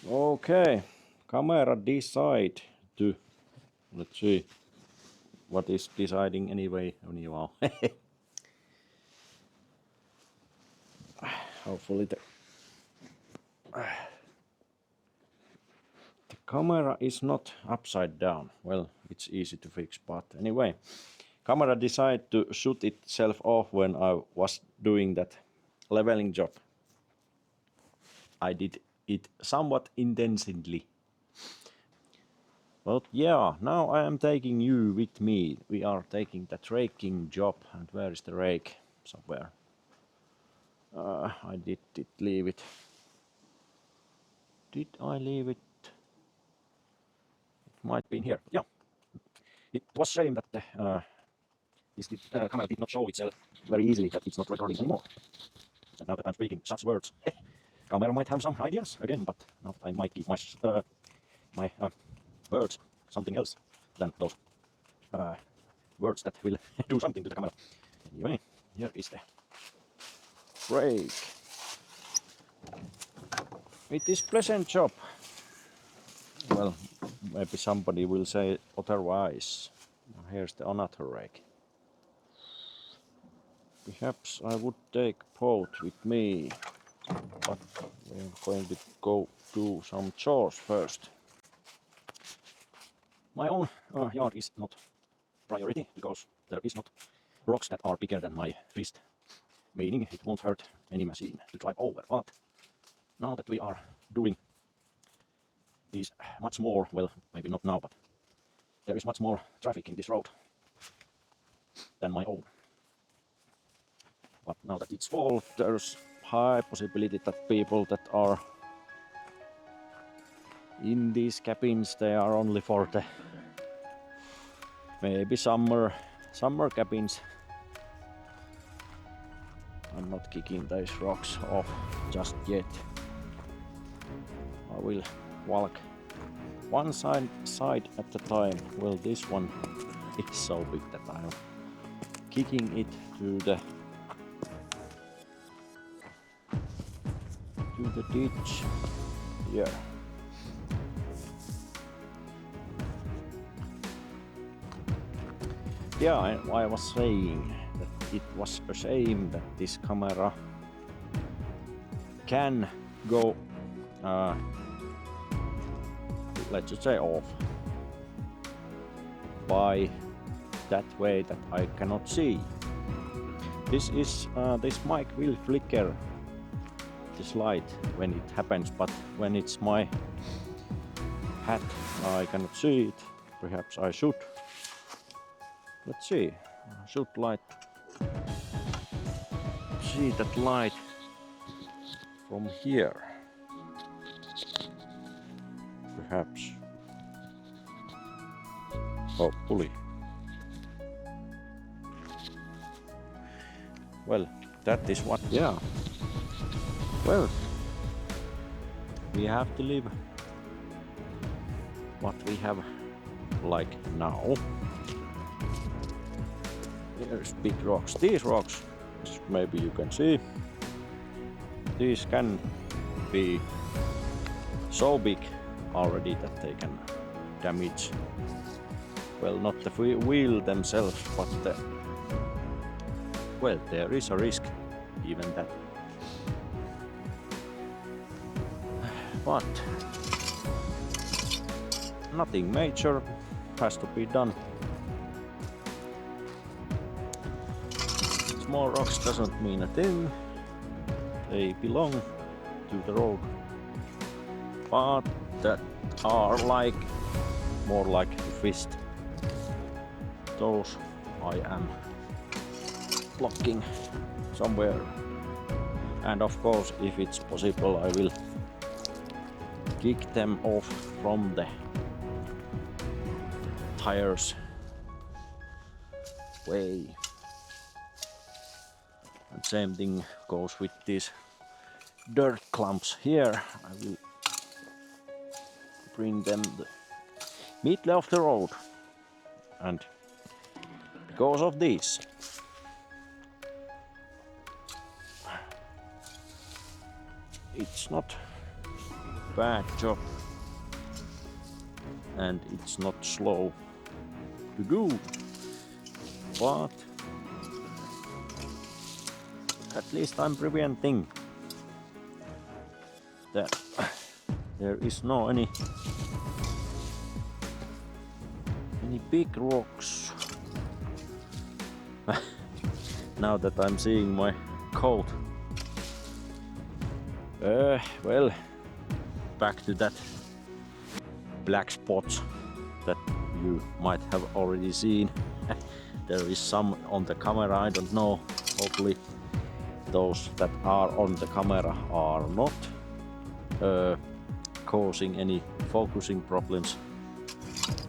Okay, camera decide to, let's see, what is deciding anyway, anyhow. Hopefully the camera is not upside down. Well, it's easy to fix, but anyway, camera decided to shoot itself off when I was doing that leveling job. I did it somewhat intensively. But yeah, now I am taking you with me. We are taking that raking job. And where is the rake? Somewhere. I did leave it. Did I leave it? It might be in here. Yeah. It was shame that this camera did not show itself very easily, that it's not recording anymore. And now that I'm speaking such words, camera might have some ideas again, but now I might give my words something else than those words that will do something to the camera. Anyway, here is the Rake. It is pleasant job. Well, maybe somebody will say otherwise. Here's the another rake. Perhaps I would take both with me, but we're going to go do some chores first. My own yard is not priority because there is not rocks that are bigger than my fist, meaning it won't hurt any machine to drive over. But now that we are doing these much more, well, maybe not now, but there is much more traffic in this road than my own. But now that it's fall, there's high possibility that people that are in these cabins, they are only for the maybe summer cabins. I'm not kicking those rocks off just yet. I will walk one side at a time. Well, this one is so big that I'm kicking it to the ditch here. Yeah, I was saying that it was a shame that this camera can go, let's just say off by that way that I cannot see. This mic will flicker this light when it happens, but when it's my hat I cannot see it. Perhaps I should. Let's see. I should see that light from here. Perhaps. Hopefully. Well, that is what. Yeah. Well, we have to live what we have like now. There's big rocks. These rocks, maybe you can see, these can be so big already that they can damage, well, not the wheel themselves, but well, there is a risk even that. But nothing major has to be done. Small rocks doesn't mean a thing. They belong to the road. But that are more like a fist. Those I am blocking somewhere. And of course, if it's possible, I will kick them off from the tires way. And same thing goes with these dirt clumps here. I will bring them the middle of the road. And because of this, it's not bad job, and it's not slow to do, but at least I'm preventing that there is no any big rocks. Now that I'm seeing my coat. Well, back to that black spot that you might have already seen. There is some on the camera, I don't know. Hopefully those that are on the camera are not causing any focusing problems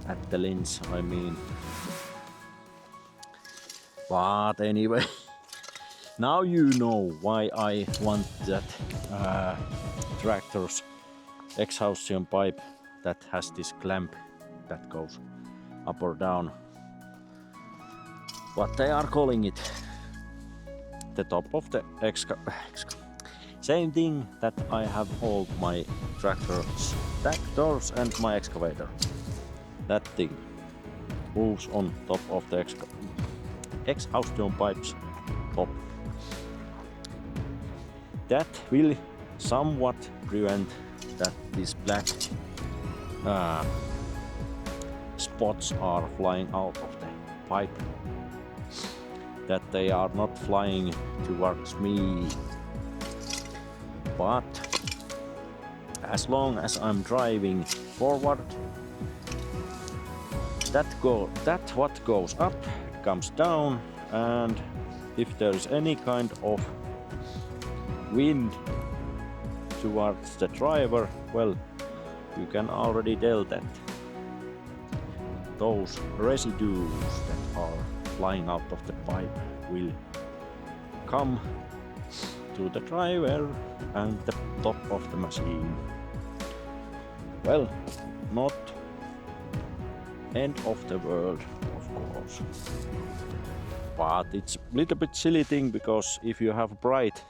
at the lens, I mean. But anyway, now you know why I want that tractor's exhaustion pipe that has this clamp that goes up or down. What they are calling it, the top of the same thing that I have all my tractors and my excavator. That thing moves on top of the exhaustion pipes top. That will somewhat prevent that these black spots are flying out of the pipe, that they are not flying towards me. But as long as I'm driving forward, that what goes up comes down, and if there's any kind of wind towards the driver, well, you can already tell that those residues that are flying out of the pipe will come to the driver and the top of the machine. Well, not end of the world, of course, but it's a little bit silly thing, because if you have bright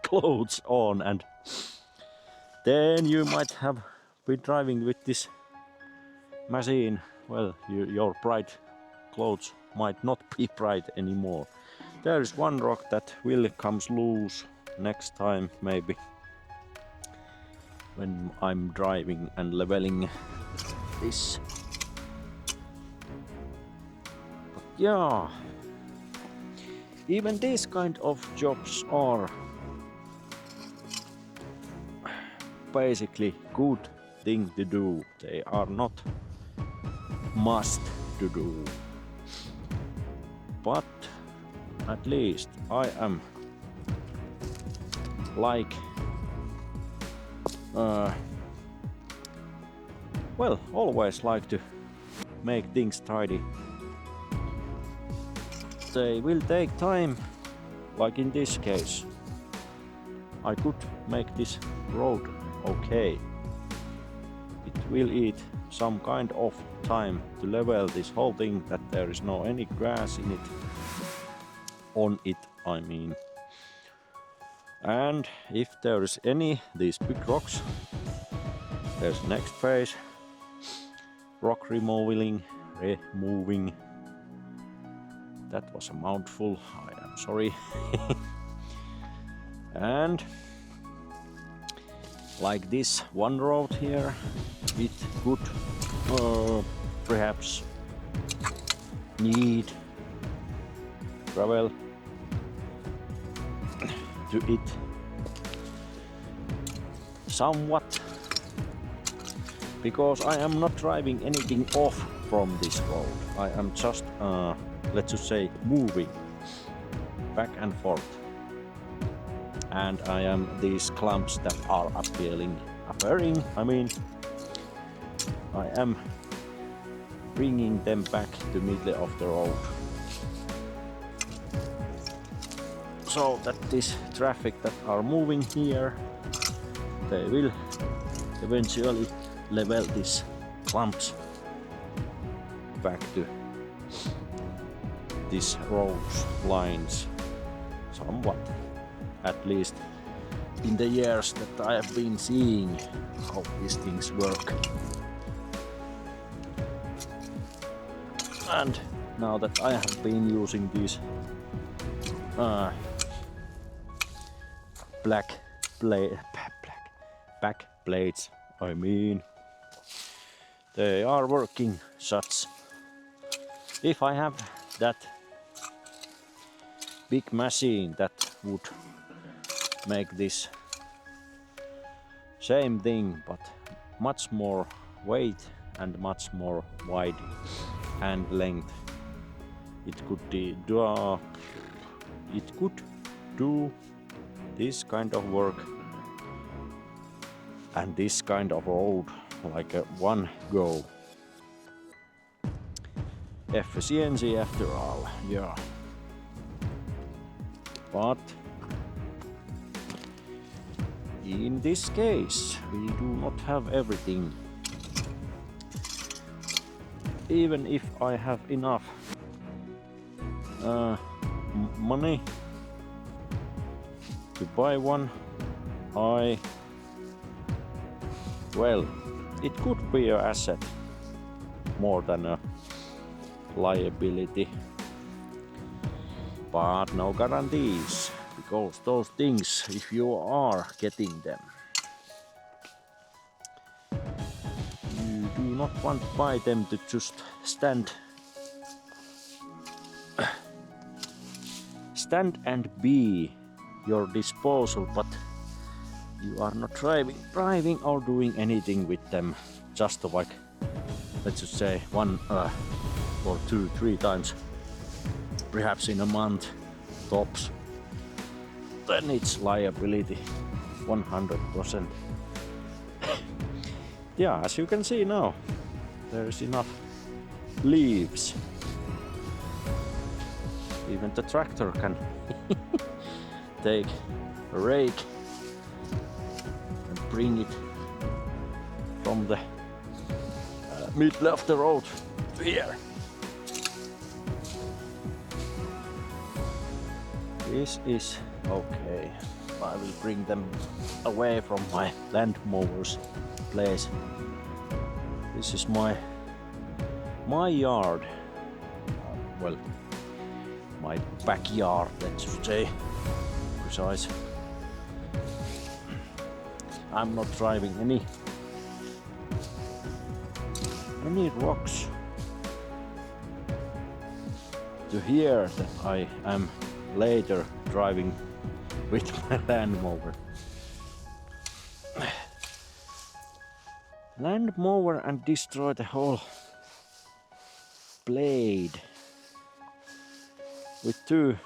clothes on, and then you might have been driving with this machine, well, your bright clothes might not be bright anymore. There is one rock that will comes loose next time, maybe, when I'm driving and leveling this. But yeah, even these kind of jobs are basically good thing to do. They are not must to do. But at least I am like well, always like to make things tidy. They will take time, like in this case. I could make this road okay. It will eat some kind of time to level this whole thing, that there is no any grass in it, on it, I mean. And if there is any these big rocks, there's next phase, rock removing. That was a mouthful, I am sorry. And like this one road here, it could perhaps need gravel to it somewhat, because I am not driving anything off from this road. I am just let's just say moving back and forth, and I am these clumps that are appearing, I mean, I am bringing them back to middle of the road, so that this traffic that are moving here, they will eventually level these clumps back to these roads lines somewhat, at least in the years that I have been seeing how these things work. And now that I have been using these back blades, I mean, they are working such. If I have that big machine that would make this same thing but much more weight and much more wide hand length, it could do this kind of work and this kind of road like a one go. Efficiency after all, yeah. But in this case we do not have everything. Even if I have enough money to buy one, well, it could be an asset more than a liability, but no guarantees, because those things, if you are getting them, you do not want to buy them to just stand and be your disposal, but you are not driving or doing anything with them, just like, let's just say, one or two, 3 times, perhaps in a month tops, then it's liability 100%. Yeah, as you can see now, there is enough leaves. Even the tractor can take a rake and bring it from the middle of the road to here. This is okay. I will bring them away from my land mower's place. This is my yard. Well, my backyard, let's say, precise. I'm not driving any rocks to here that I am later driving with my land mower. Land mower and destroy the whole blade with two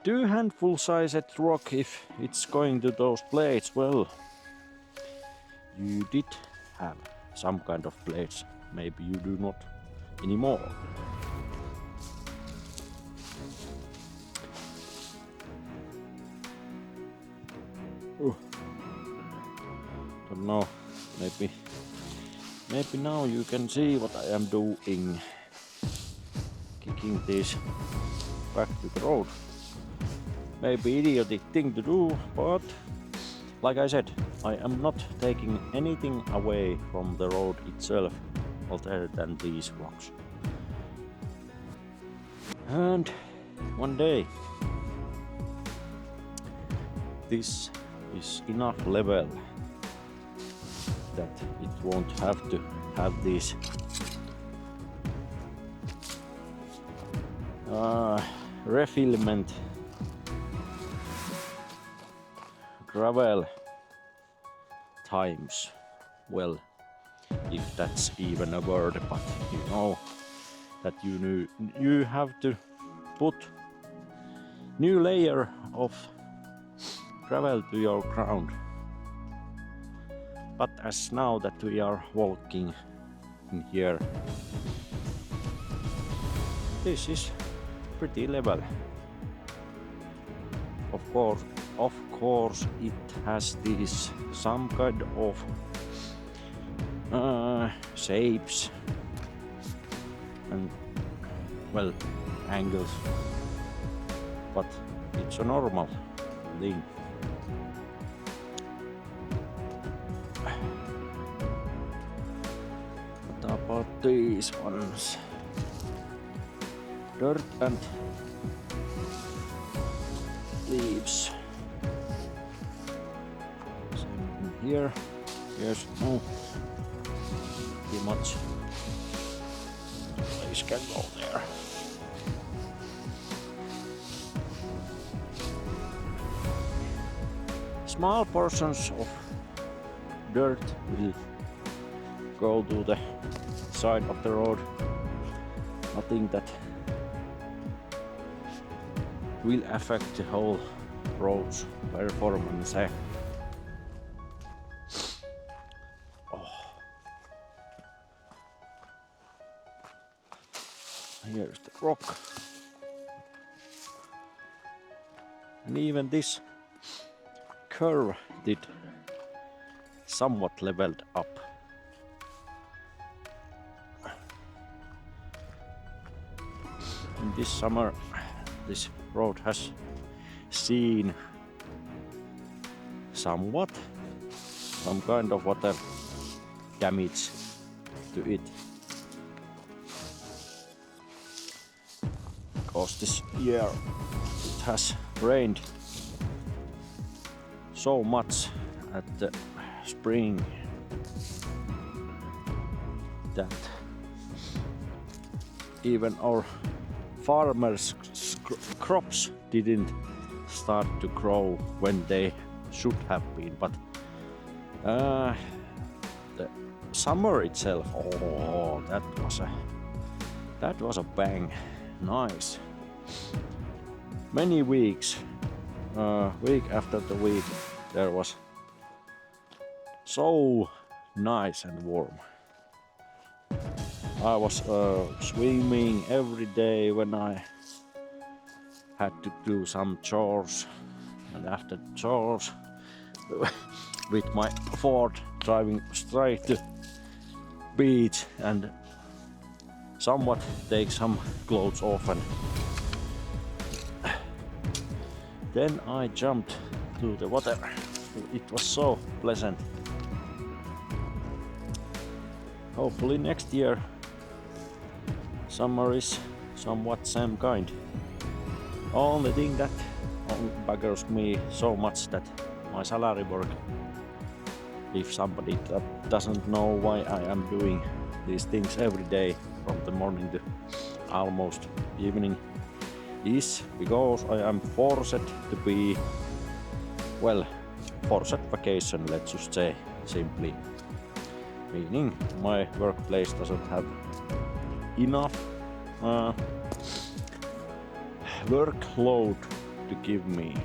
handful sized rock. If it's going to those blades, well, you did have some kind of blades, maybe you do not anymore. Don't know, maybe now you can see what I am doing. Kicking this back to the road. Maybe idiotic thing to do, but like I said, I am not taking anything away from the road itself other than these rocks. And one day this is enough level that it won't have to have these refillment gravel times. Well, if that's even a word, but you know that you have to put new layer of gravel to your ground. But as now that we are walking in here, this is pretty level. Of course it has this some kind of shapes and, well, angles, but it's a normal thing. What about these ones? Dirt and leaves. Same in here. Yes, no. Too much. Place can go there. Small portions of dirt will go to the side of the road. Nothing that will affect the whole road's performance. Here's the rock. And even this curve did somewhat leveled up. In this summer, this road has seen somewhat some kind of water damage to it. Because this year it has rained so much at the spring that even our farmers' crops didn't start to grow when they should have been. But the summer itself, oh, that was a bang. Nice. Many weeks, week after the week, there was so nice and warm. I was swimming every day when I had to do some chores, and after chores with my Ford driving straight to beach and somewhat take some clothes off, and then I jumped to the water. It was so pleasant. Hopefully next year summer is somewhat same kind. Only thing that buggers me so much that my salary work, if somebody that doesn't know why I am doing these things every day from the morning to almost evening, is because I am forced to be, well, forced vacation, let's just say simply. Meaning my workplace doesn't have enough workload to give me.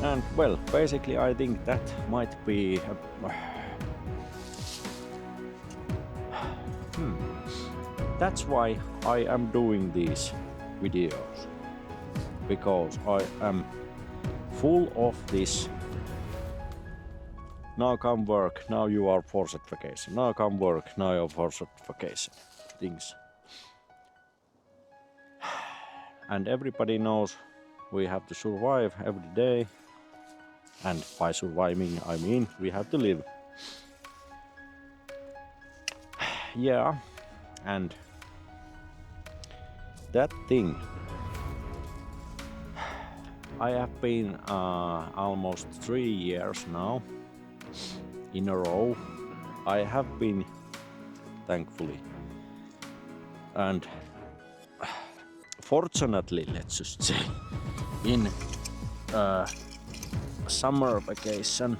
And well, basically I think that might be that's why I am doing these videos, because I am full of this now come work, now you are forced vacation, now come work, now you are forced vacation things. And everybody knows we have to survive every day, and by surviving I mean we have to live. Yeah, and that thing, I have been almost 3 years now in a row. I have been, thankfully and fortunately, let's just say, in summer vacation,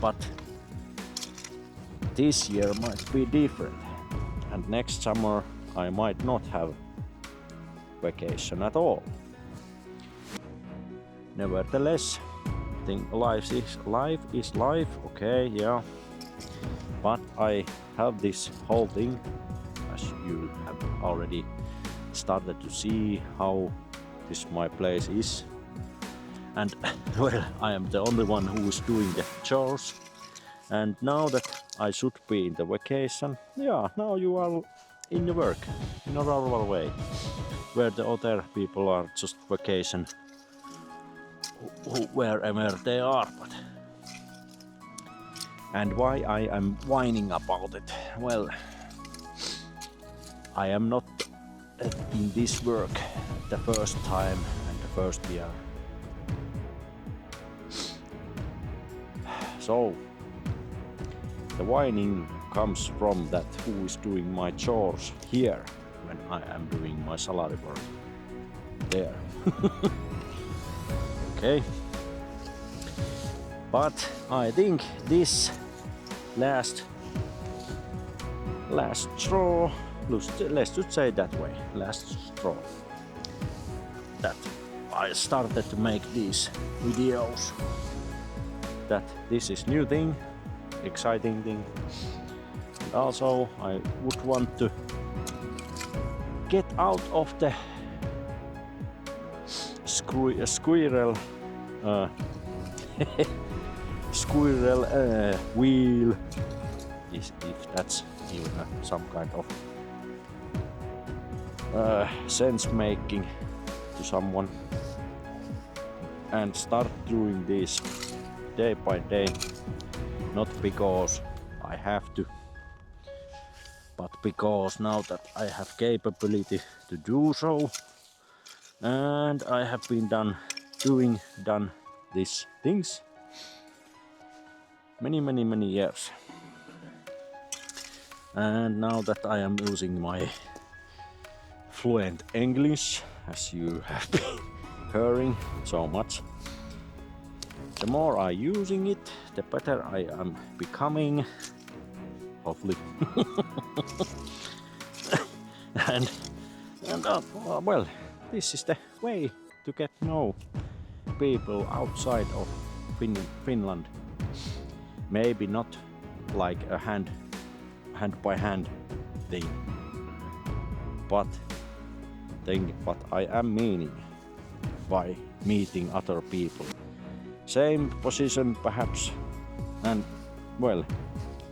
but this year might be different, and next summer I might not have vacation at all. Nevertheless, I think life is life, okay, yeah, but I have this whole thing, as you have already started to see how this my place is, and well, I am the only one who is doing the chores, and now that I should be in the vacation, yeah, now you are in the work in a normal way, where the other people are just vacation wherever they are. But and why I am whining about it? Well, I am not in this work the first time and the first year. So the whining comes from that who is doing my chores here when I am doing my salary work there. Okay. But I think this last straw, let's just say that way, last straw, that I started to make these videos, that this is new thing, exciting thing, and also I would want to get out of the squirrel squirrel wheel, if that's even some kind of sense making to someone, and start doing this day by day, not because I have to, but because now that I have capability to do so, and I have been done these things many years, and now that I am using my fluent English, as you have been hearing so much, the more I using it, the better I am becoming, hopefully. and well, this is the way to get to know people outside of Finland. Maybe not like a hand by hand thing, but what I am meaning by meeting other people, same position perhaps, and well,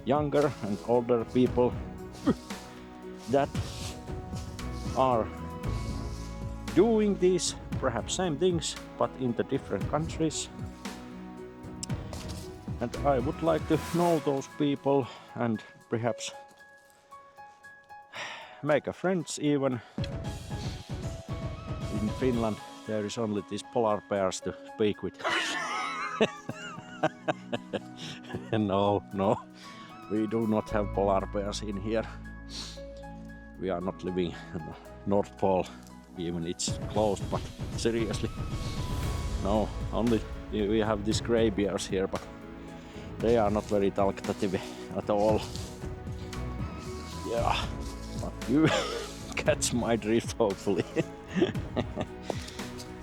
younger and older people that are doing these perhaps same things but in the different countries, and I would like to know those people and perhaps make a friends. Even in Finland there is only these polar bears to speak with. No, we do not have polar bears in here. We are not living in the North Pole, even it's closed, but seriously, no, only we have these grey bears here, but they are not very talkative at all. Yeah, but you catch my drift, hopefully.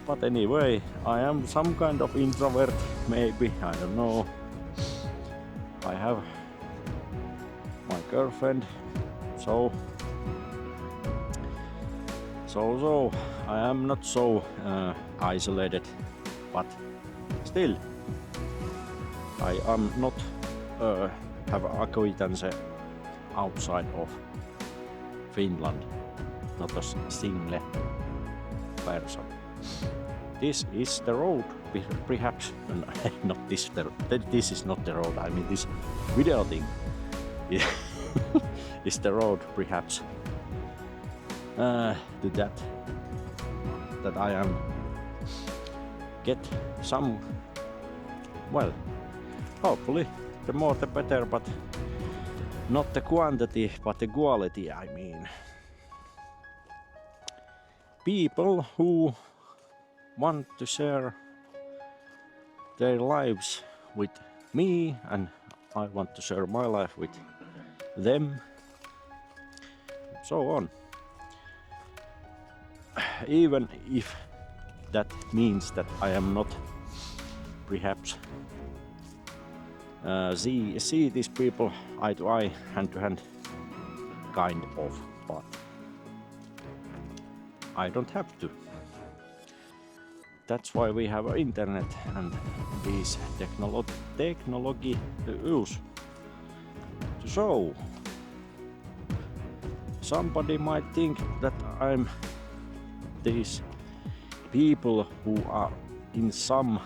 But anyway, I am some kind of introvert, maybe, I don't know. I have my girlfriend, so I am not so isolated, but still I am not have acquaintance outside of Finland, not a single person. This is the road, perhaps. Not this. This is not the road. I mean, this video thing is the road, perhaps, to that I am get some. Well, hopefully, the more the better, but not the quantity, but the quality. I mean, people who want to share their lives with me, and I want to share my life with them, so on. Even if that means that I am not perhaps see these people eye to eye, hand to hand, kind of, but I don't have to. That's why we have internet and these technology to use. So somebody might think that I'm these people who are in some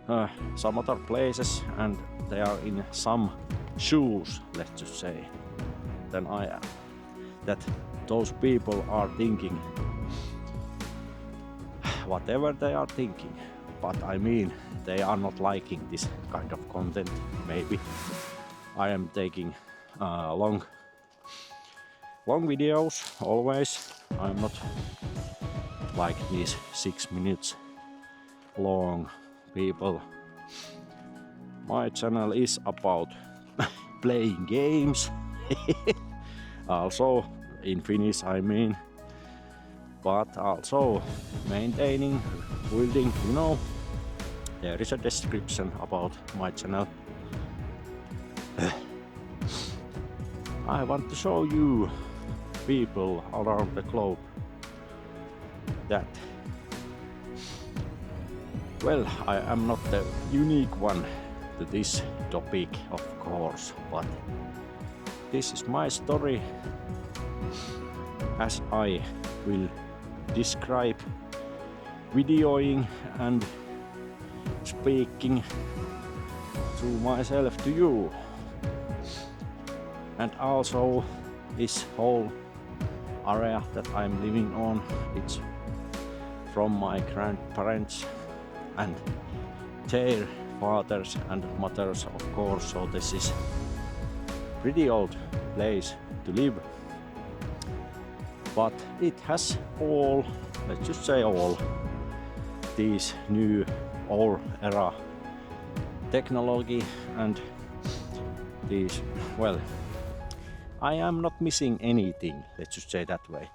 other places and they are in some shoes, let's just say, than I am. That those people are thinking whatever they are thinking, but I mean they are not liking this kind of content. Maybe I am taking long videos always. I'm not like these 6 minutes long people. My channel is about playing games, also in Finnish I mean, but also maintaining, building, you know, there is a description about my channel. I want to show you people around the globe that, well, I am not the unique one to this topic, of course, but this is my story as I will describe videoing and speaking through myself to you. And also this whole area that I'm living on, it's from my grandparents and their fathers and mothers, of course, so this is pretty old place to live, but it has all, let's just say all, these new old era technology and these, well, I am not missing anything, let's just say that way.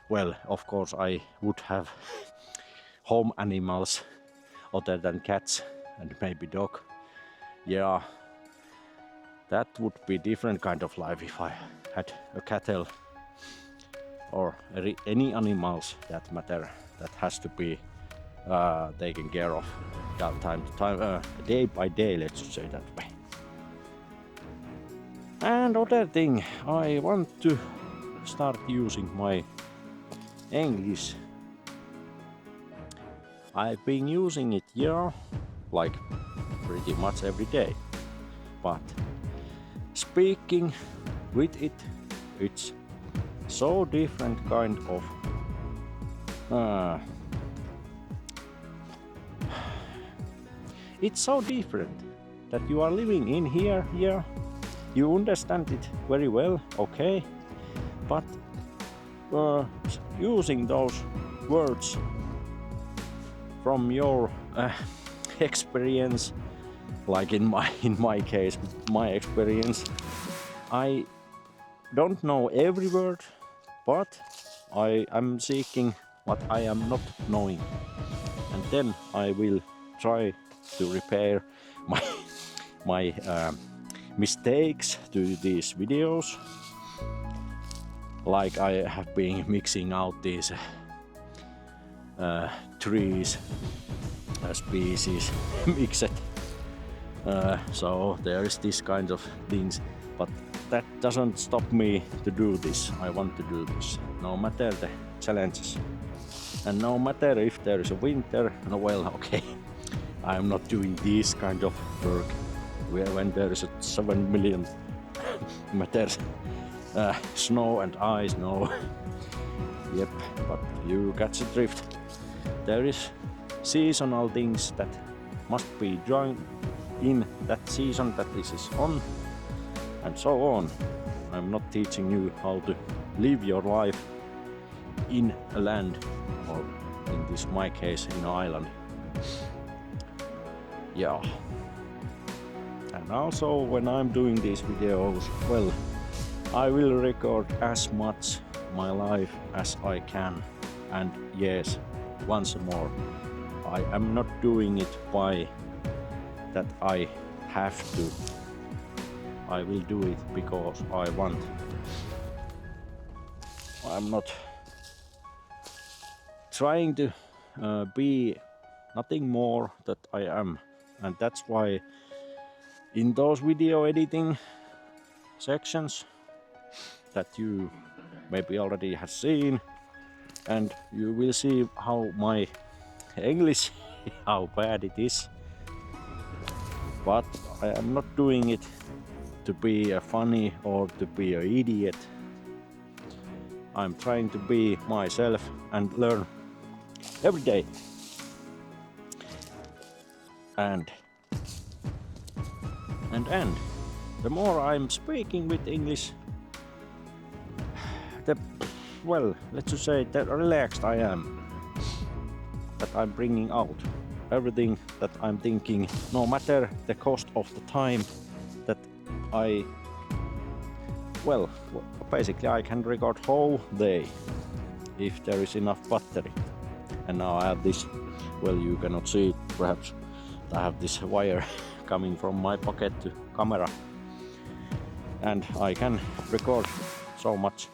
Well, of course I would have home animals other than cats and maybe dog. Yeah, that would be different kind of life if I had a cattle or any animals that matter, that has to be taken care of time to time, day by day, let's just say that way. And other thing, I want to start using my English. I've been using it, yeah, like pretty much every day, but speaking with it, it's so different kind of it's so different that you are living in here, yeah, you understand it very well, okay, but using those words from your experience, like in my case, my experience, I don't know every word, but I am seeking what I am not knowing, and then I will try to repair my mistakes to these videos, like I have been mixing out these trees species mixed, so there is this kind of things, but that doesn't stop me to do this. I want to do this no matter the challenges, and no matter if there is a winter, no, well, okay, I'm not doing this kind of work when there is a 7 million meters snow and ice, no. Yep, but you catch the drift. There is seasonal things that must be joined in that season that this is on, and so on. I'm not teaching you how to live your life in a land, or in this my case in an island. Yeah. And also when I'm doing these videos, well, I will record as much my life as I can, and yes, once more, I am not doing it by that I have to. I will do it because I want. I'm not trying to be nothing more that I am, and that's why in those video editing sections that you maybe already have seen, and you will see how my English how bad it is. But I am not doing it to be funny or to be an idiot. I'm trying to be myself and learn every day. And the more I'm speaking with English, let's just say that relaxed I am. That I'm bringing out everything that I'm thinking, no matter the cost of the time that basically I can record whole day if there is enough battery. And now I have this, you cannot see it perhaps, I have this wire coming from my pocket to camera, and I can record so much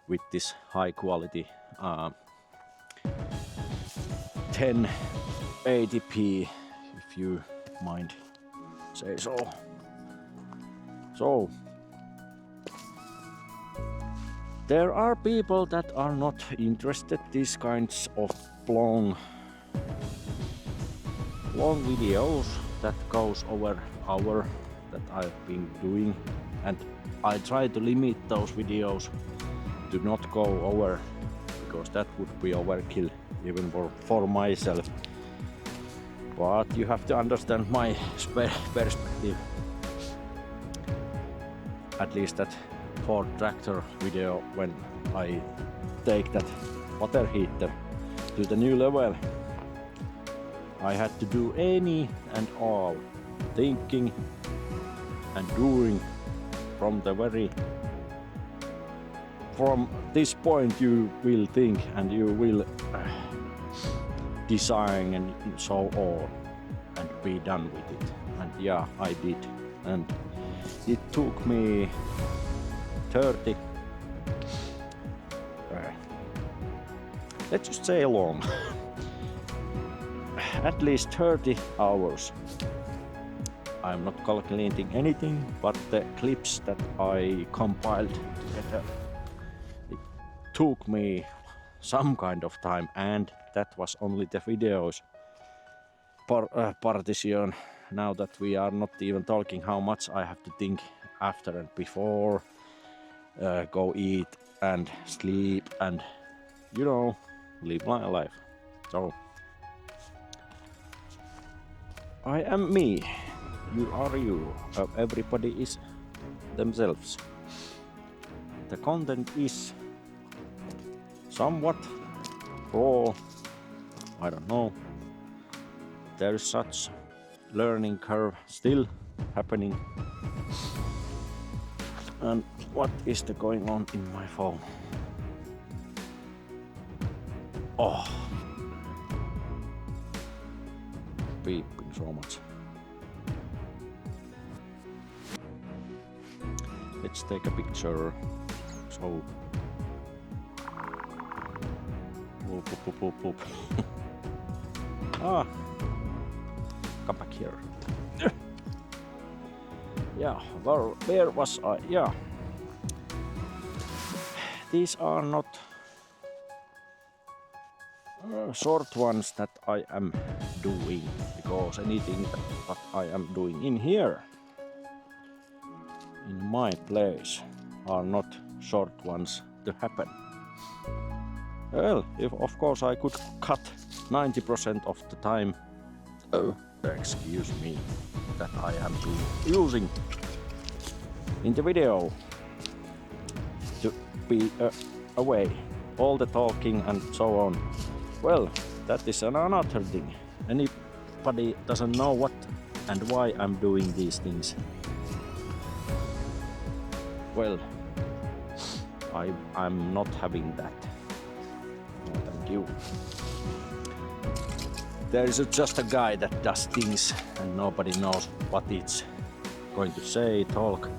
with this high quality 1080p, if you mind say so. So there are people that are not interested these kinds of long videos that goes over hour that I've been doing, and I try to limit those videos to not go over, because that would be overkill even for myself. But you have to understand my perspective. At least that Ford tractor video, when I take that water heater to the new level, I had to do any and all thinking and doing from this point you will think and you will design and so on and be done with it. And yeah, I did, and it took me 30 let's just say long at least 30 hours. I'm not calculating anything, but the clips that I compiled together, it took me some kind of time, and that was only the videos partition. Now that we are not even talking how much I have to think after and before, go eat and sleep and live my life. So I am me, you are you, everybody is themselves. The content is somewhat raw, I don't know. There is such learning curve still happening. And what is going on in my phone? Oh, beeping so much. Let's take a picture. So, whoop. Come back here. Yeah, where was I? Yeah. These are not short ones that I am doing, because anything that I am doing in here, in my place, are not short ones to happen. Well, of course I could cut 90% of the time, excuse me, that I am using in the video to be away, all the talking and so on. Well, that is another thing. Anybody doesn't know what and why I'm doing these things. Well, I'm not having that. No, thank you. There is just a guy that does things and nobody knows what it's going to say, talk,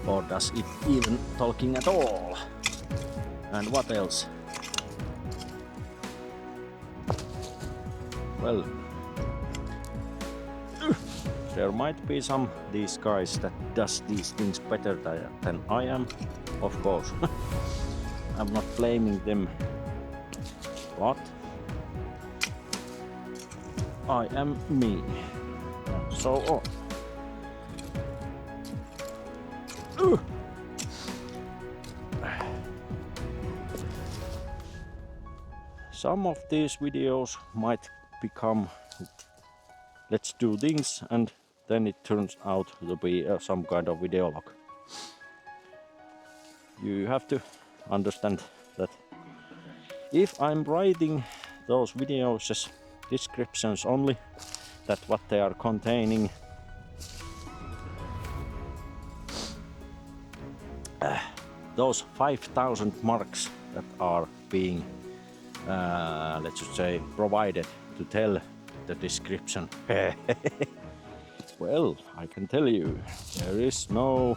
or does it even talking at all. And what else? Well, there might be some these guys that does these things better than I am, of course. I'm not blaming them, but I am me. And so on. Some of these videos might become let's do things, and then it turns out to be some kind of video log. You have to understand that if I'm writing those videos as descriptions only, that what they are containing, those 5,000 marks that are being let's just say provided to tell the description. Well, I can tell you, there is no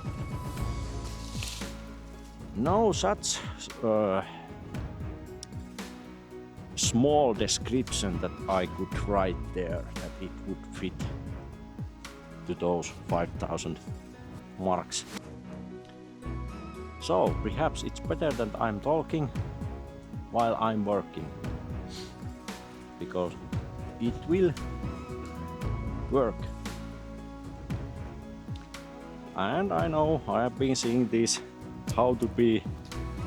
such small description that I could write there that it would fit to those 5,000 marks. So perhaps it's better that I'm talking while I'm working, because it will work. And I know I have been seeing this how to be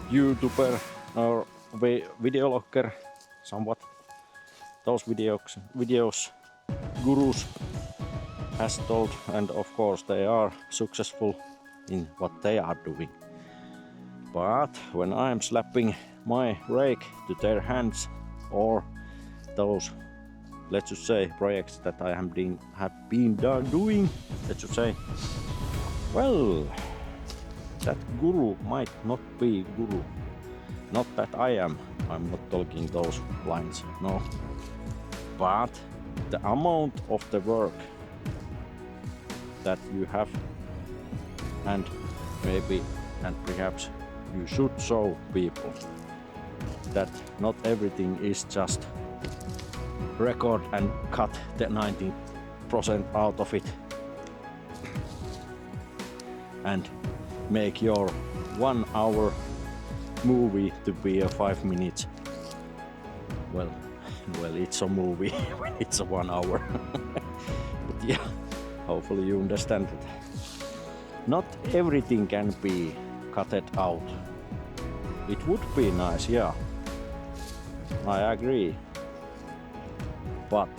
YouTuber or video logger, somewhat those videos gurus has told, and of course they are successful in what they are doing. But when I'm slapping my rake to their hands, or those, let's just say, projects that I have been doing, let's just say, well, that guru might not be guru. Not that I'm not talking those lines, no. But the amount of the work that you have, and maybe and perhaps you should show people that not everything is just record and cut the 90% out of it and make your 1 hour movie to be a 5 minutes. Well, it's a movie when it's a 1 hour. But yeah, hopefully you understand it. Not everything can be cutted out. It would be nice, yeah. I agree. But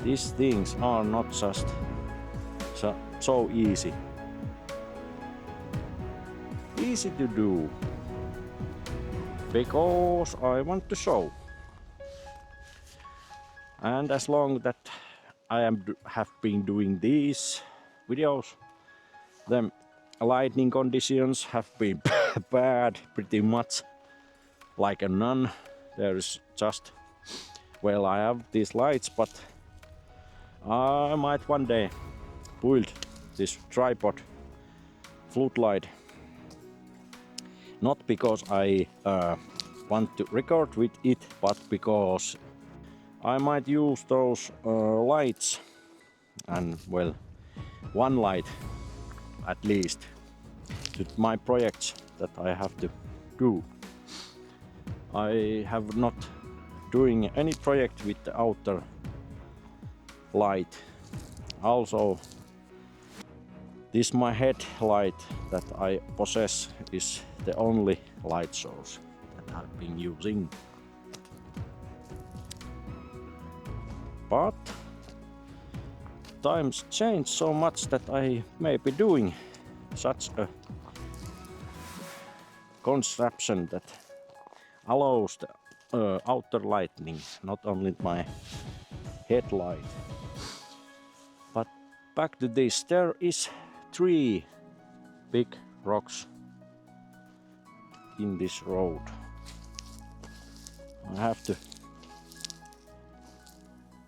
these things are not just so easy. Easy to do. Because I want to show. And as long that I have been doing these videos, the lighting conditions have been bad, pretty much like a none. There is just, well, I have these lights, but I might one day build this tripod floodlight. Not because I want to record with it, but because I might use those lights, and well, one light at least, to my projects that I have to do. I have not doing any project with the outer light. Also, this my headlight that I possess is the only light source that I've been using. But times change so much that I may be doing such a construction that allows the outer lighting, not only my headlight. But back to this, there is 3 big rocks in this road. I have to,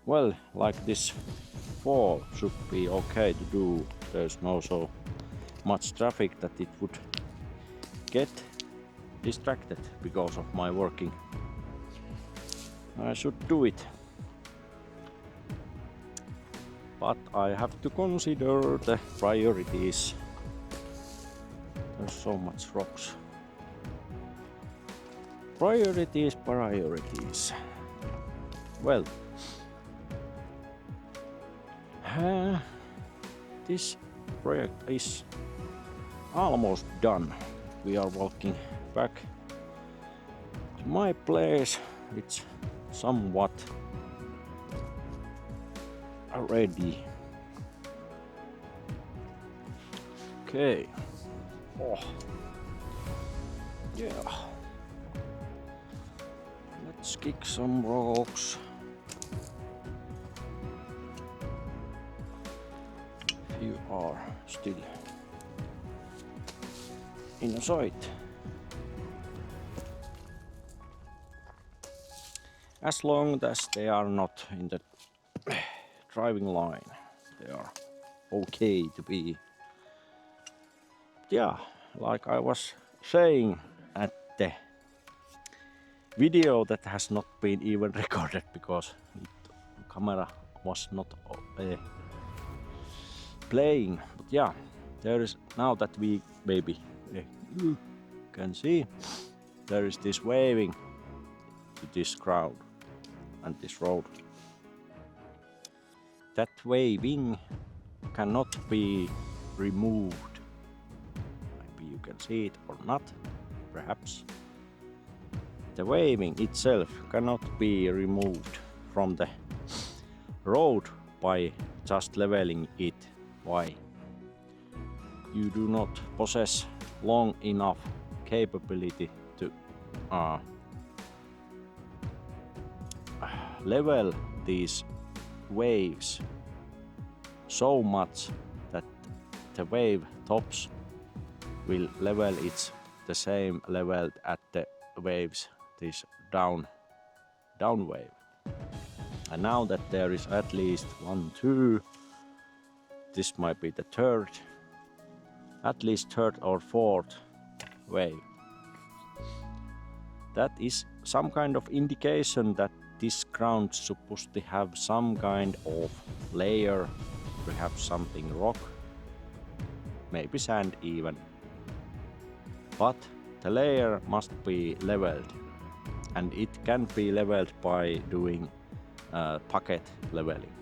well, like this fall should be okay to do. There's no so much traffic that it would get distracted because of my working. I should do it. But I have to consider the priorities. There's so much rocks. Priorities. Well, This project is almost done. We are walking back to my place. It's somewhat ready. Okay. Oh. Yeah. Let's kick some rocks. You are still in sight. As long as they are not in the driving line, they are okay to be. Yeah, like I was saying at the video that has not been even recorded because the camera was not playing. But yeah, there is now that we maybe you can see there is this waving to this ground and this road. That waving cannot be removed. Maybe you can see it or not, perhaps. The waving itself cannot be removed from the road by just leveling it. Why? You do not possess long enough capability to level these waves so much that the wave tops will level it's the same level at the waves this down wave. And now that there is at least 1, 2, this might be the third, at least third or fourth wave. That is some kind of indication that this ground is supposed to have some kind of layer, perhaps something rock, maybe sand even. But the layer must be leveled, and it can be leveled by doing bucket leveling,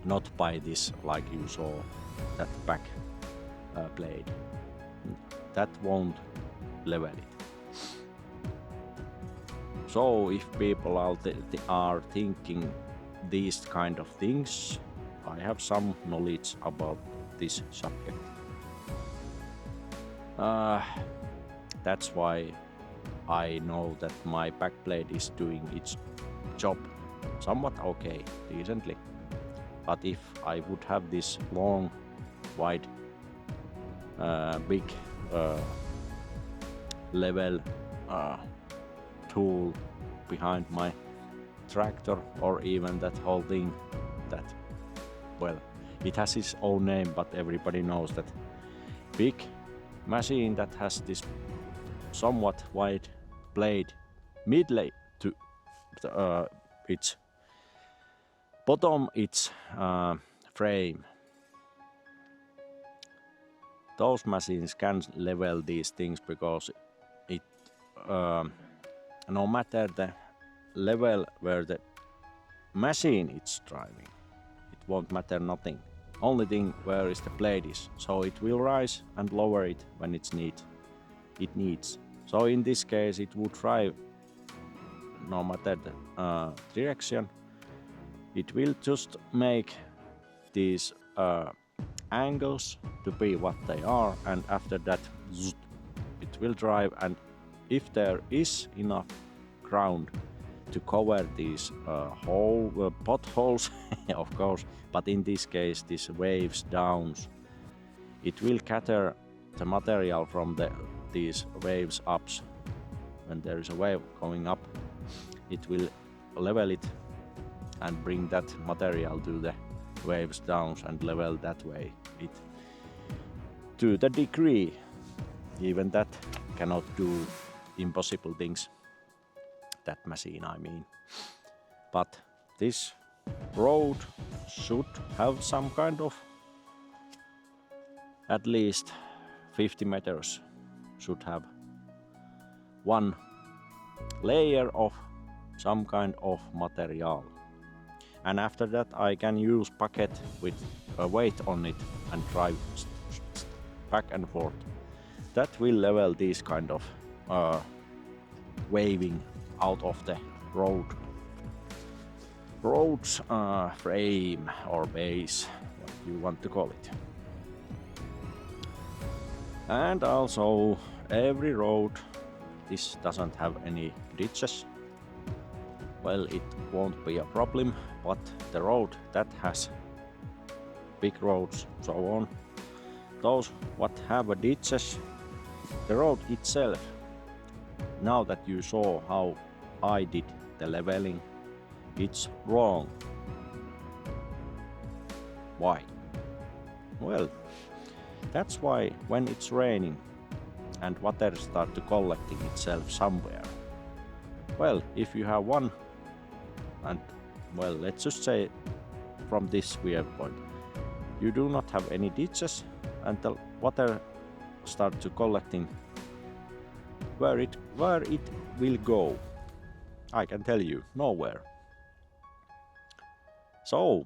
not by this like you saw that back blade. That won't level it. So if people out there are thinking these kind of things, I have some knowledge about this subject. That's why I know that my backblade is doing its job somewhat okay, decently. But if I would have this long, wide, big level tool behind my tractor, or even that whole thing, that, well, it has its own name, but everybody knows that big machine that has this somewhat wide blade midlay to its bottom, its frame. Those machines can level these things because it no matter the level where the machine is driving, it won't matter nothing. Only thing where is the blade is, so it will rise and lower it when it needs. So in this case it would drive no matter the direction. It will just make these angles to be what they are, and after that it will drive, and if there is enough ground to cover these potholes of course, but in this case these waves downs, it will gather the material from these waves ups. When there is a wave going up, it will level it and bring that material to the waves downs and level that way it to the degree. Even that cannot do impossible things, that machine I mean. But this road should have some kind of at least 50 meters, should have one layer of some kind of material. and after that I can use bucket with a weight on it and drive back and forth. That will level this kind of waving out of the road's frame or base, what you want to call it. And also every road, this doesn't have any ditches. Well, it won't be a problem, but the road that has big roads, so on, those what have a ditches, the road itself, now that you saw how I did the leveling, it's wrong. Why? Well, that's why when it's raining and water start to collecting itself somewhere, well, if you have one, and well, let's just say from this viewpoint, you do not have any ditches and the water start to collecting, where it will go, I can tell you, nowhere. So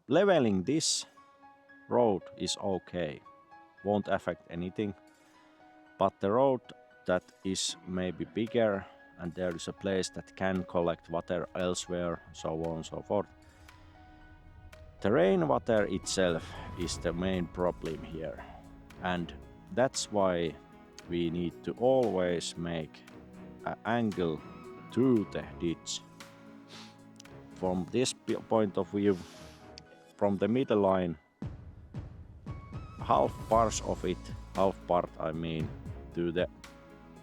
leveling this road is okay, won't affect anything, but the road that is maybe bigger and there is a place that can collect water elsewhere, so on and so forth, the rainwater itself is the main problem here, and that's why we need to always make an angle to the ditch. From this point of view, from the middle line, half part of it, I mean, to the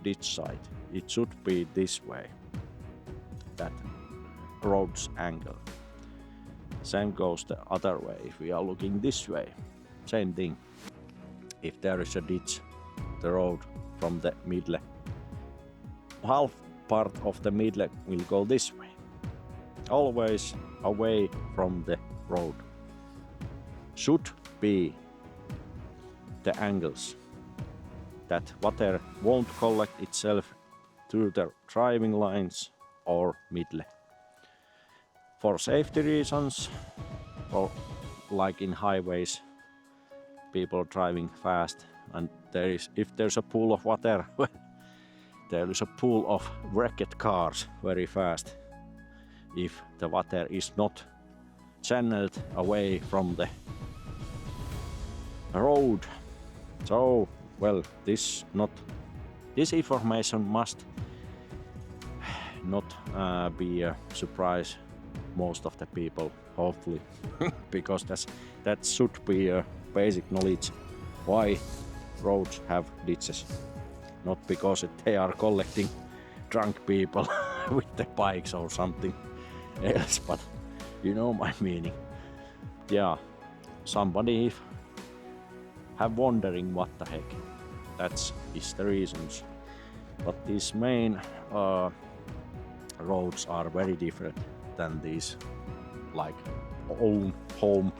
ditch side, it should be this way, that road's angle. Same goes the other way, if we are looking this way, same thing. If there is a ditch, the road from the middle, half part of the middle will go this way, always away from the road. Should be the angles, that water won't collect itself through the driving lines or middle. For safety reasons, or like in highways, people driving fast, and if there's a pool of water, there is a pool of wrecked cars very fast, if the water is not channeled away from the road. So, well, this information must not be a surprise most of the people, hopefully, because that should be a basic knowledge why roads have ditches, not because they are collecting drunk people with the bikes or something else, but you know my meaning. Yeah, somebody have wondering what the heck, that is the reasons. But these main roads are very different than these, like own home,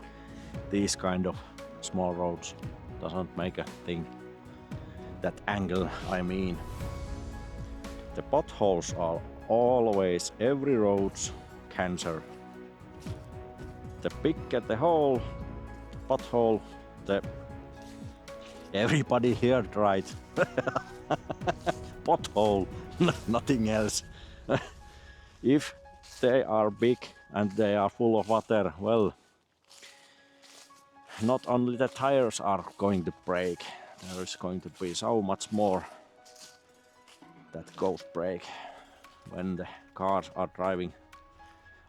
these kind of small roads doesn't make a thing. That angle, I mean. The potholes are always every road's cancer. The bigger the hole, pothole, the everybody here tried pothole, nothing else. If they are big and they are full of water, well, not only the tires are going to break, there is going to be so much more that goes break when the cars are driving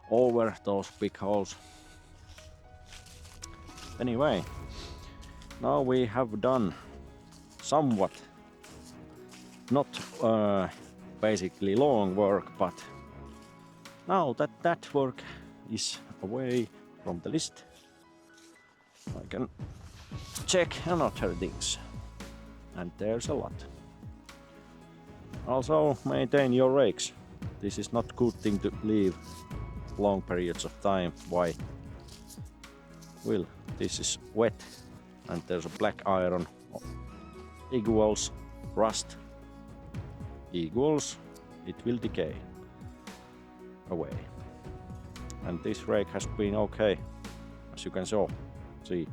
over those big holes. Anyway, now we have done somewhat, not basically long work, but now that work is away from the list, I can check another things, and there's a lot. Also, maintain your rakes. This is not good thing to leave long periods of time. Why? Well, this is wet and there's a black iron equals rust equals it will decay away. and this rake has been okay, as you can see.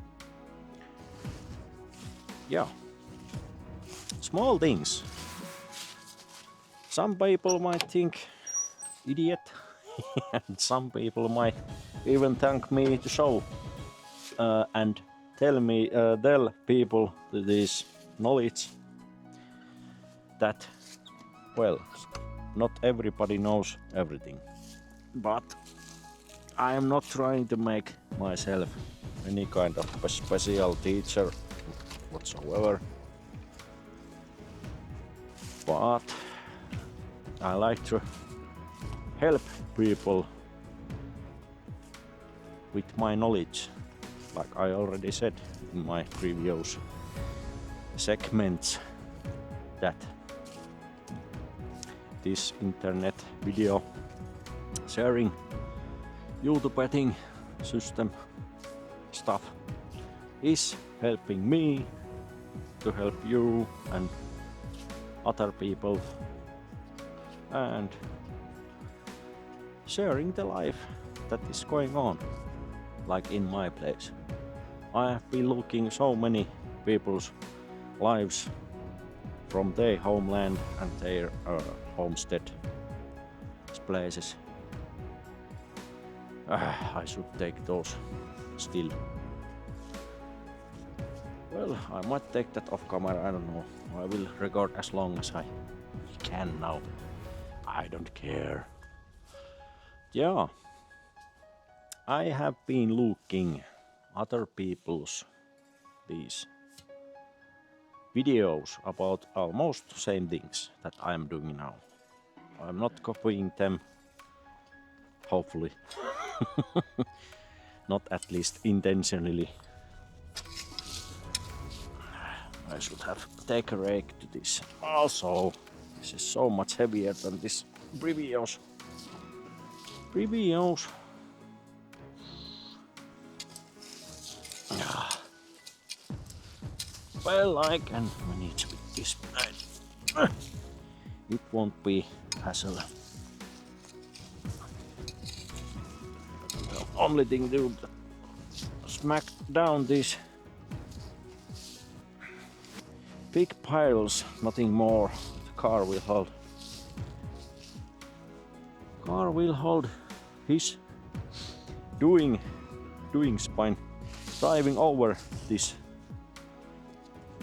Yeah, small things. Some people might think idiot, and some people might even thank me to show and tell people this knowledge that, well, not everybody knows everything, but I am not trying to make myself any kind of a special teacher whatsoever, but I like to help people with my knowledge, like I already said in my previous segments, that this internet video sharing, YouTubing system stuff is helping me to help you and other people, and sharing the life that is going on, like in my place. I have been looking so many people's lives from their homeland and their homestead places. I should take those still. Well, I might take that off camera, I don't know. I will record as long as I can now. I don't care. Yeah, I have been looking other people's these videos about almost same things that I am doing now. I'm not copying them, hopefully. Not at least intentionally. I should have taken a rake to this. Also, this is so much heavier than this previous. Well, I can manage with this. It won't be hassle. The only thing to smack down these big piles, nothing more. The car will hold. Car will hold his doings by driving over this.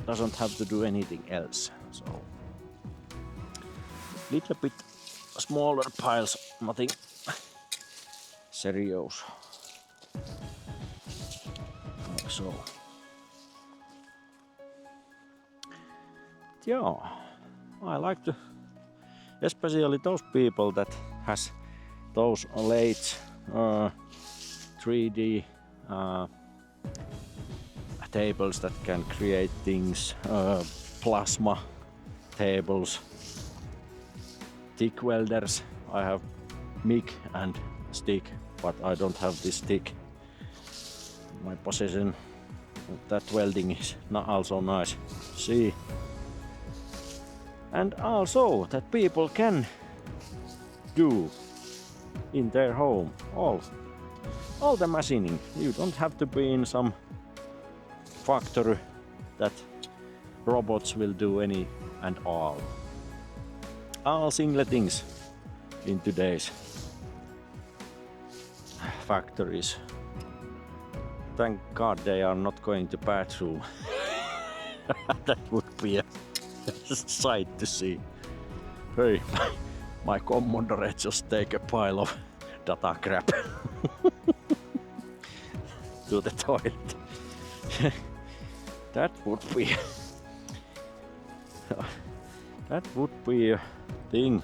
Doesn't have to do anything else. So little bit smaller piles, nothing serious. Like so. Yeah, I like to, especially those people that has those late 3D tables that can create things, plasma tables, TIG welders. I have MIG and stick, but I don't have this stick in my possession. That welding is not also nice. See, and also that people can do in their home all the machining. You don't have to be in some factory that robots will do any and all single things in today's factories. Thank God they are not going to bathroom. That would be a sight to see. Hey, my Commodore just take a pile of data crap to the toilet. That would be a thing.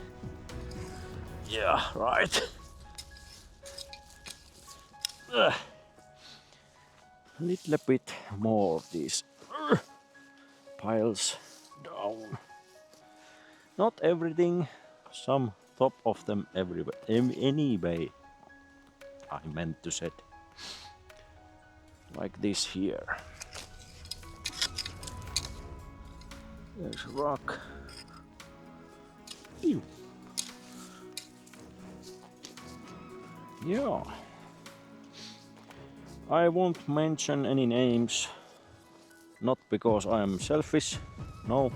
Yeah, right. A little bit more these piles down. Not everything, some top of them everywhere. Anyway, I meant to set like this here. There's rock. Ew. Yeah, I won't mention any names, not because I am selfish, no,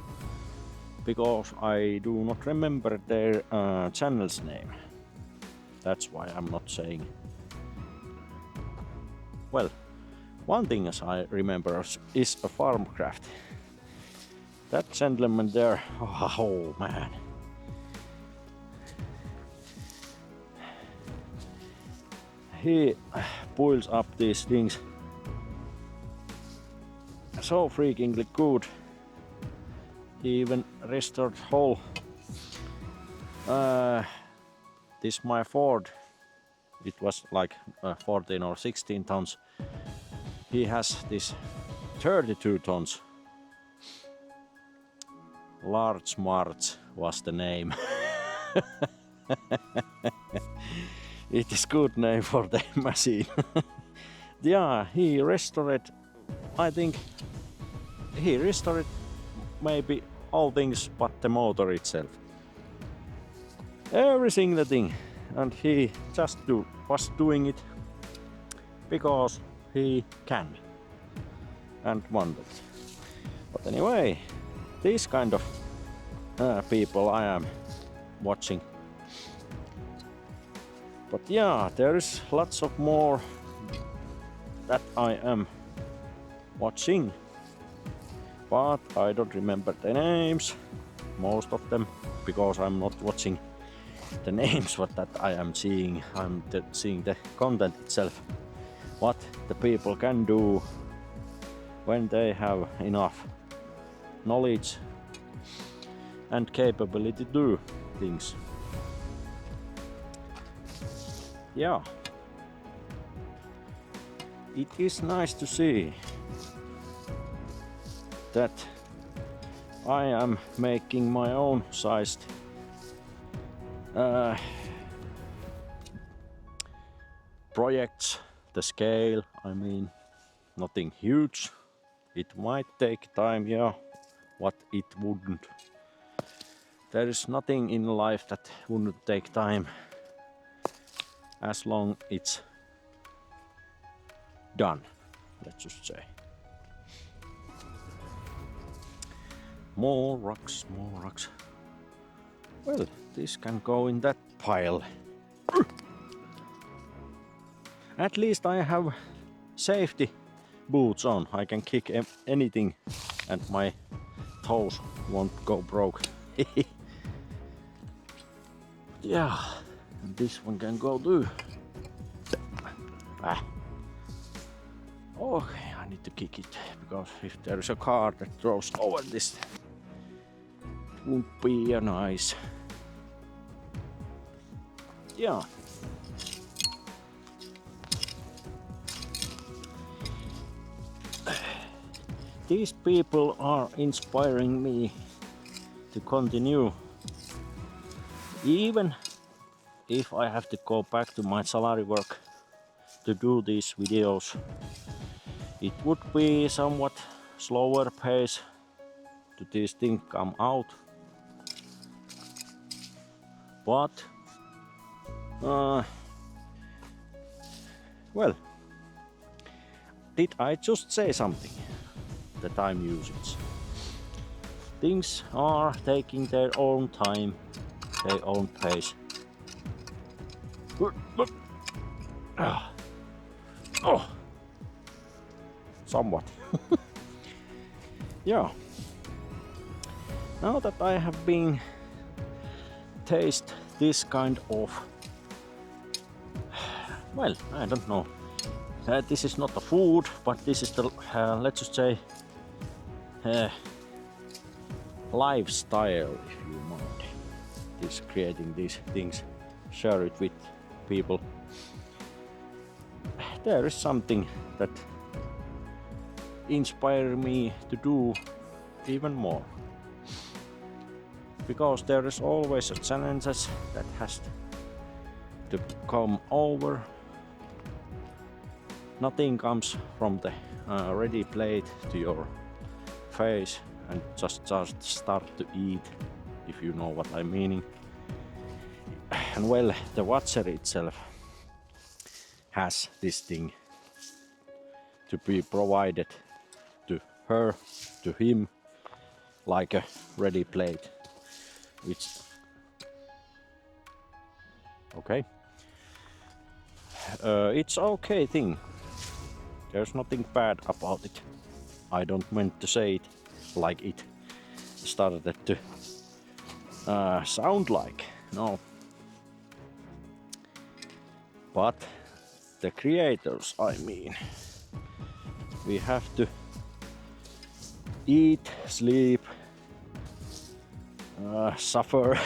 because I do not remember their channel's name. That's why I'm not saying. Well, one thing as I remember is a Farmcraft. That gentleman there, oh man. He boils up these things so freakingly good. He even restored whole this my Ford. It was like 14 or 16 tons. He has this 32 tons. Large March was the name. It is good name for the machine. Yeah, he restored, I think he restored maybe all things but the motor itself. Every single thing, and he just was doing it because he can and wanted. But anyway, these kind of people I am watching. But yeah, there is lots of more that I am watching, but I don't remember the names, most of them, because I'm not watching the names what that I am seeing. I'm seeing the content itself, what the people can do when they have enough knowledge and capability to do things. Yeah, it is nice to see that I am making my own sized projects. The scale, I mean, nothing huge. It might take time, yeah, what it wouldn't. There is nothing in life that wouldn't take time, as long it's done, let's just say. More rocks, more rocks. Well, this can go in that pile. At least I have safety boots on. I can kick anything and my toes won't go broke. Yeah, and this one can go too. Okay, I need to kick it, because if there is a car that throws over this, it won't be nice. Yeah. These people are inspiring me to continue. Even if I have to go back to my salary work to do these videos, it would be somewhat slower pace to these things come out. But well, did I just say something? The time usage. Things are taking their own time, their own pace. Oh, somewhat. Yeah. Now that I have been taste this kind of, well, I don't know. This is not a food, but this is the let's just say lifestyle, if you mind. This creating these things, share it with people. There is something that inspires me to do even more, because there is always a challenges that has to come over. Nothing comes from the ready plate to your face and just start to eat, if you know what I'm meaning. And well, the watcher itself has this thing to be provided to her, to him, like a ready plate. Which, okay, it's okay thing. There's nothing bad about it. I don't meant to say it like it started to sound like. No. But the creators, I mean, we have to eat, sleep, suffer.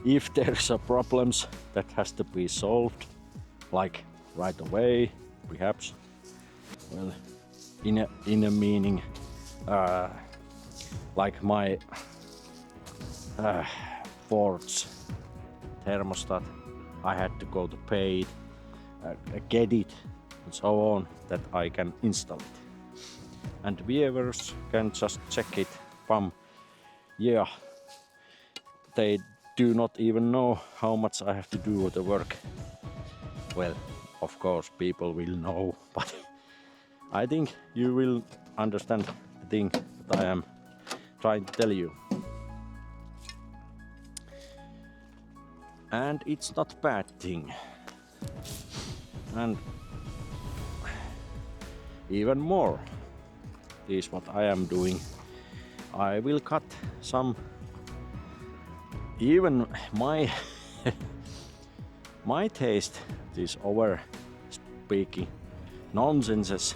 If there's a problems that has to be solved, like right away, perhaps. Well, in a meaning, like my Ford's thermostat, I had to go to pay it, get it, and so on, that I can install it. And viewers can just check it from, yeah, they do not even know how much I have to do the work. Well, of course, people will know, but I think you will understand the thing that I am trying to tell you. And it's not bad thing. And even more, is what I am doing. I will cut some, even my my taste, this over speaking nonsenses,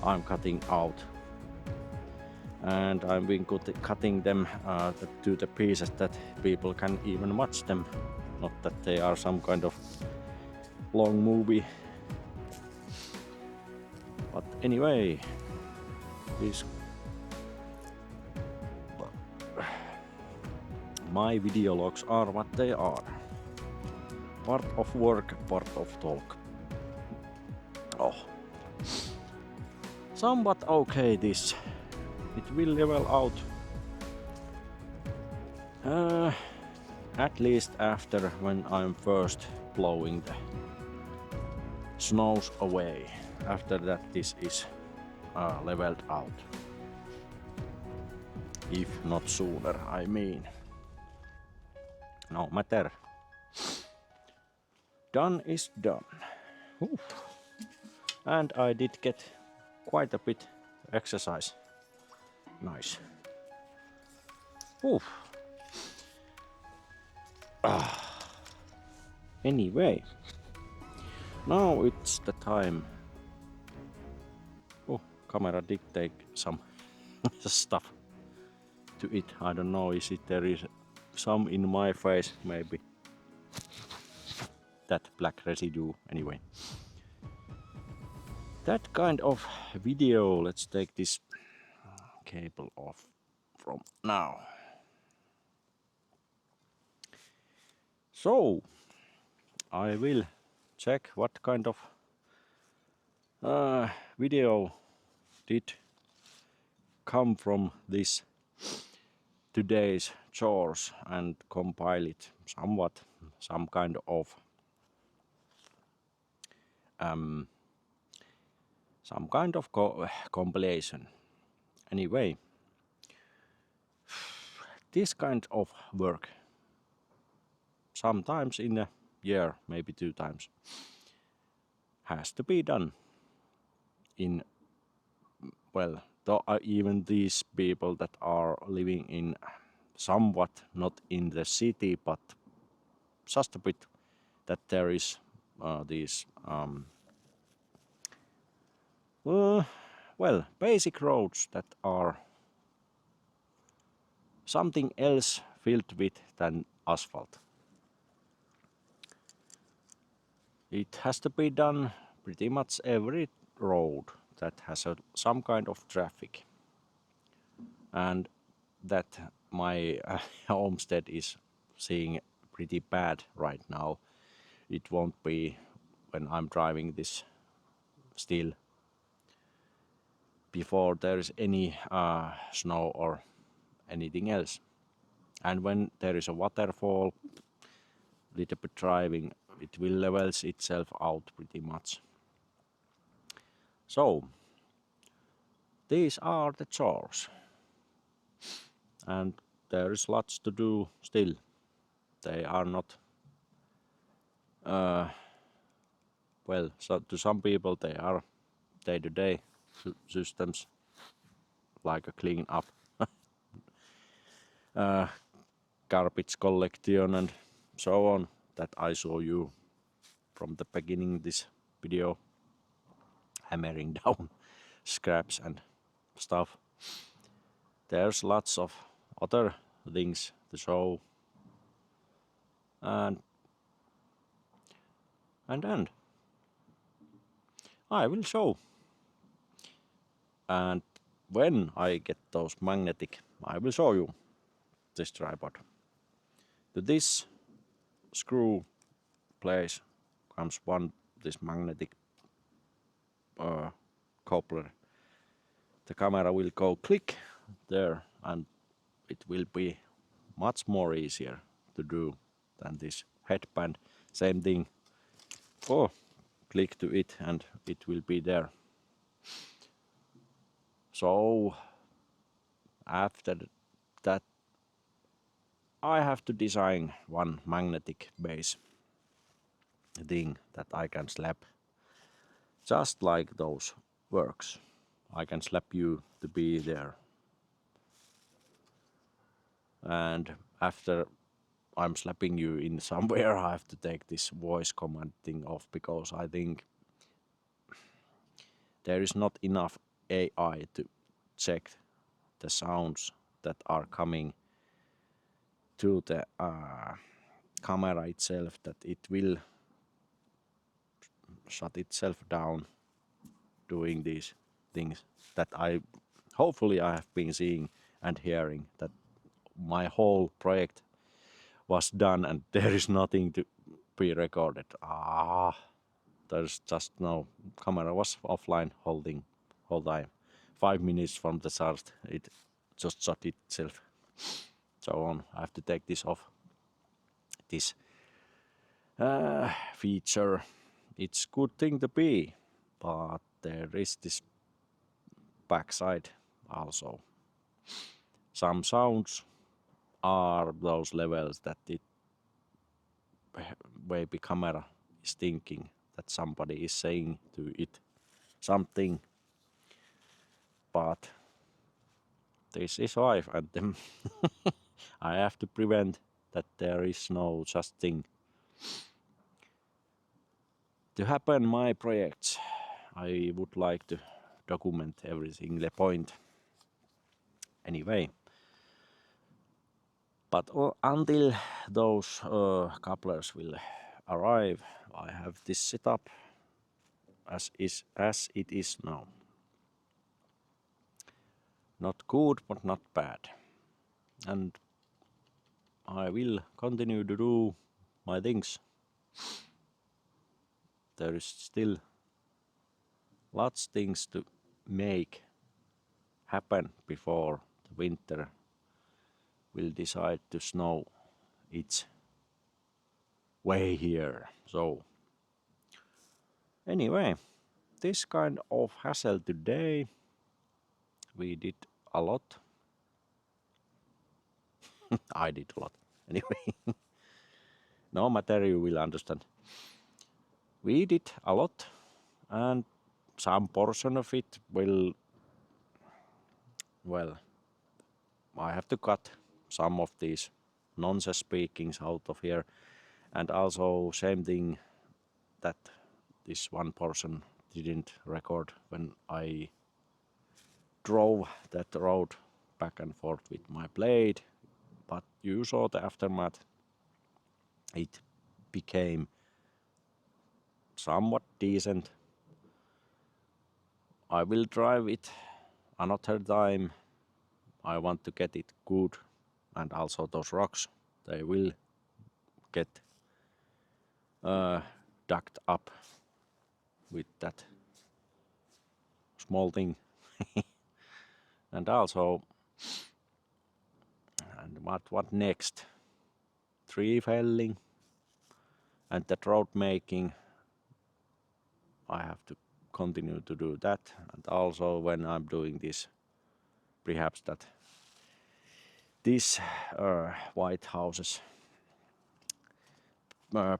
I'm cutting out, and I'm been cutting them to the pieces that people can even watch them, not that they are some kind of long movie. But anyway, this my video logs are what they are. Part of work, part of talk. Oh, somewhat okay this. It will level out. At least after when I'm first blowing the snows away. After that this is leveled out. If not sooner, I mean. No matter. Done is done. Oof. And I did get quite a bit exercise. Nice. Oof. Anyway, now it's the time. Oh, camera did take some stuff to it. I don't know, is it there is some in my face, maybe. That black residue, anyway. That kind of video, let's take this cable off from now. So, I will check what kind of video did come from this today's chores and compile it somewhat, some kind of compilation. Anyway, this kind of work, sometimes in a year, maybe 2 times, has to be done in, well, even these people that are living in somewhat not in the city, but just a bit, that there is these well, basic roads that are something else filled with than asphalt. It has to be done pretty much every road that has some kind of traffic, and that my homestead is seeing pretty bad right now. It won't be when I'm driving this still before there is any snow or anything else. And when there is a waterfall, little bit driving, it will levels itself out pretty much. So these are the chores, and there is lots to do still. They are not well, so to some people they are day-to-day systems, like a clean up, garbage collection and so on, that I saw you from the beginning this video, hammering down scraps and stuff. There's lots of other things to show, and then I will show. And when I get those magnetic, I will show you this tripod. To this screw place comes this magnetic coupler. The camera will go click there, and it will be much more easier to do than this headband. Same thing. Oh, click to it and it will be there. So after that, I have to design one magnetic base thing that I can slap, just like those works. I can slap you to be there. And after I'm slapping you in somewhere, I have to take this voice command thing off, because I think there is not enough AI to check the sounds that are coming to the camera itself, that it will shut itself down doing these things that hopefully I have been seeing and hearing, that my whole project was done and there is nothing to be recorded. There's just no, camera was offline whole time. 5 minutes from the start, it just shut itself. So on, I have to take this off. This feature, it's good thing to be, but there is this backside also. Some sounds are those levels that it maybe camera is thinking that somebody is saying to it something, but this is life, and then I have to prevent that there is no such thing to happen. My projects, I would like to document every single point anyway. But until those couplers will arrive, I have this setup as it is now. Not good, but not bad. And I will continue to do my things. There is still lots things to make happen before the winter will decide to snow its way here. So anyway, this kind of hassle today. We did a lot. I did a lot. Anyway, no matter, you will understand. We did a lot, and some portion of it will, well, I have to cut some of these nonsense speakings out of here. And also same thing, that this one portion didn't record when I drove that road back and forth with my blade, but you saw the aftermath. It became somewhat decent. I will drive it another time. I want to get it good, and also those rocks, they will get ducked up with that small thing. And also, and what next? Tree felling and that road making. I have to continue to do that, and also when I'm doing this, perhaps that this White House's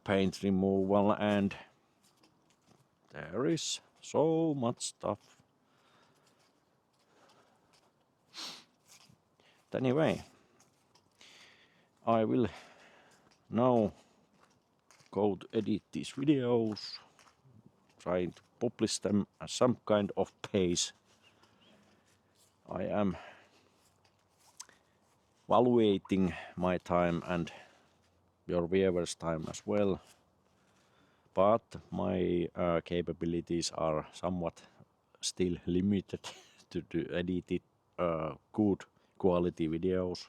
paint removal, and there is so much stuff. But anyway, I will now go to edit these videos, trying to publish them at some kind of pace. I am evaluating my time and your viewers' time as well, but my capabilities are somewhat still limited to edit it, good quality videos.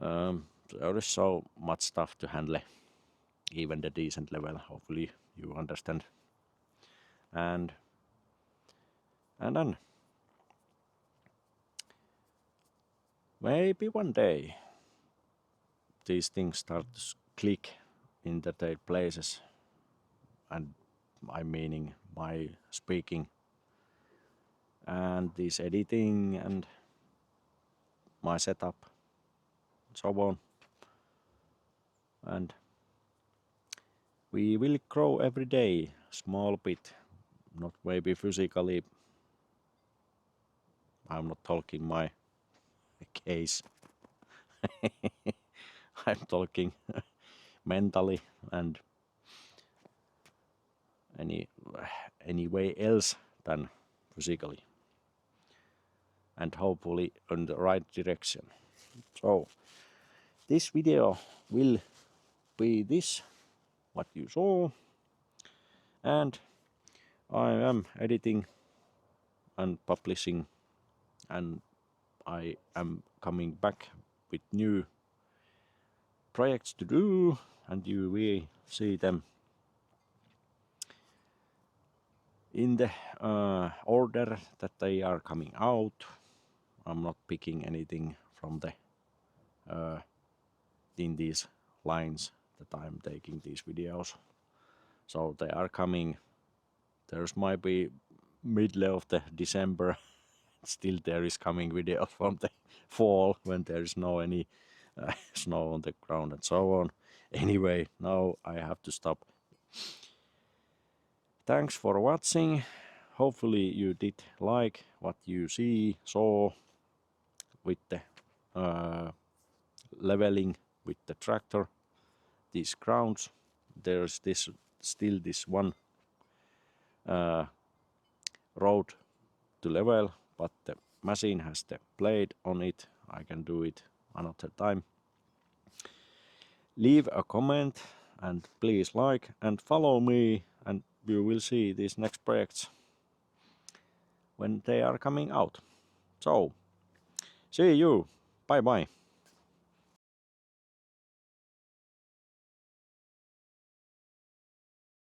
There is so much stuff to handle, even the decent level. Hopefully you understand. And then maybe one day these things start to click into their places, and I'm meaning my speaking and this editing and my setup and so on. And we will grow every day, small bit, not maybe physically. I'm not talking my case. I'm talking mentally and any way else than physically, and hopefully in the right direction. So this video will be this, what you saw, and I am editing and publishing, and I am coming back with new projects to do, and you will see them in the order that they are coming out. I'm not picking anything from the in these lines that I'm taking these videos. So they are coming. There's might be middle of the December. Still there is coming videos from the fall when there is no any snow on the ground and so on. Anyway, now I have to stop. Thanks for watching. Hopefully you did like what you saw with the leveling with the tractor, these grounds. There's still this one road to level, but the machine has the blade on it. I can do it another time. Leave a comment and please like and follow me, and you will see these next projects when they are coming out. So see you. Bye bye.